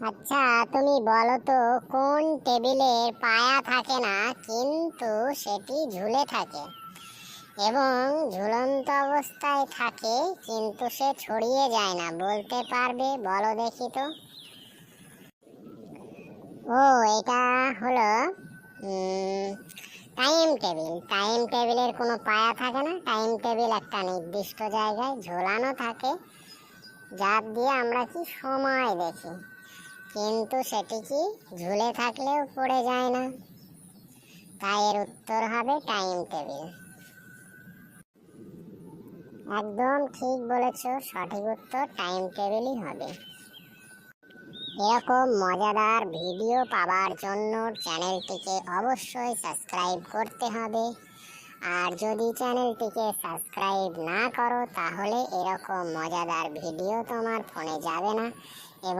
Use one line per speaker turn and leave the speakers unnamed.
আচ্ছা, তুমি বলো তো কোন টেবিলের পায়া থাকে না কিন্তু সেটি ঝুলে থাকে এবং ঝুলন্ত অবস্থায় থাকে কিন্তু সে ছড়িয়ে যায় না, বলতে পারবে? বলো দেখি তো। ও, এটা হলো টাইম টেবিল। টাইম টেবিলের কোনো পায়া থাকে না। টাইম টেবিল একটা নির্দিষ্ট জায়গায় ঝোলানো থাকে, যার দিয়ে আমরা কি সময় দেখি, কিন্তু সেটি কি ঝুলে থাকলেও পড়ে যায় না। তাই এর উত্তর হবে টাইম টেবিল। একদম ঠিক বলেছো, সঠিক উত্তর টাইম টেবিলই হবে। এরকম মজাদার ভিডিও পাওয়ার জন্য চ্যানেলটিকে অবশ্যই সাবস্ক্রাইব করতে হবে। আর যদি চ্যানেলটিকে সাবস্ক্রাইব না করো তাহলে এরকম মজাদার ভিডিও তোমার ফোনে যাবে না।